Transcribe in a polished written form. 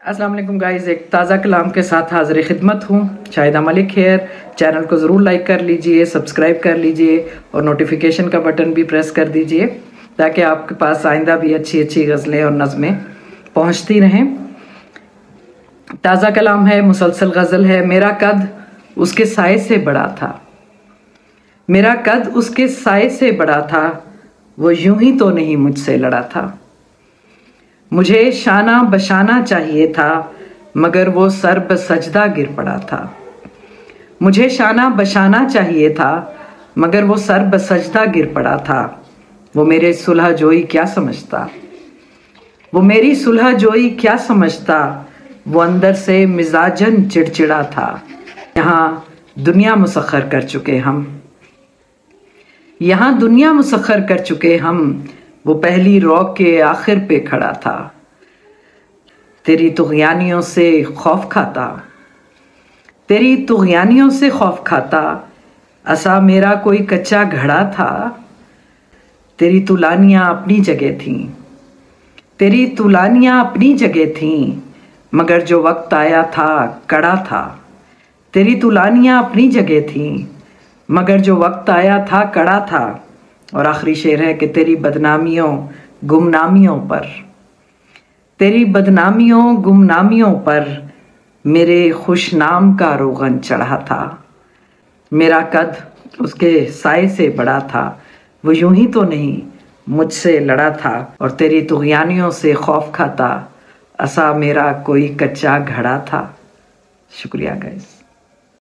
अस्सलाम वालेकुम गाइस, एक ताज़ा कलाम के साथ हाजिर खिदमत हूँ। शाहिदा मलिक हेयर। चैनल को ज़रूर लाइक कर लीजिए, सब्सक्राइब कर लीजिए और नोटिफिकेशन का बटन भी प्रेस कर दीजिए ताकि आपके पास आइंदा भी अच्छी अच्छी गज़लें और नज़में पहुँचती रहें। ताज़ा कलाम है, मुसलसल गज़ल है। मेरा कद उसके साए से बड़ा था, मेरा कद उसके साए से बड़ा था, वो यूं ही तो नहीं मुझसे लड़ा था। मुझे शाना बशाना चाहिए था मगर वो सर बसजदा गिर पड़ा था। मुझे शाना बशाना चाहिए था मगर वो सर बसजदा गिर पड़ा था। वो मेरे सुलह जोई क्या समझता, वो मेरी सुलह जोई क्या समझता, वो अंदर से मिजाजन चिड़चिड़ा था। यहाँ दुनिया मुसख्खर कर चुके हम, यहाँ दुनिया मुसख्खर कर चुके हम, वो पहली रौक के आखिर पे खड़ा था। तेरी तुग़यानियों से खौफ खाता, तेरी तुग़यानियों से खौफ खाता, असा मेरा कोई कच्चा घड़ा था। तेरी तुलानियाँ अपनी जगह थीं, तेरी तुलानियाँ अपनी जगह थीं, मगर जो वक्त आया था कड़ा था। तेरी तुलानियाँ अपनी जगह थीं मगर जो वक्त आया था कड़ा था। और आखिरी शेर है कि तेरी बदनामियों गुमनामियों पर, तेरी बदनामियों गुमनामियों पर मेरे खुशनाम का रोगन चढ़ा था। मेरा कद उसके साए से बड़ा था, वो यूं ही तो नहीं मुझसे लड़ा था। और तेरी तुग़यानियों से खौफ खाता, असा मेरा कोई कच्चा घड़ा था। शुक्रिया गाइस।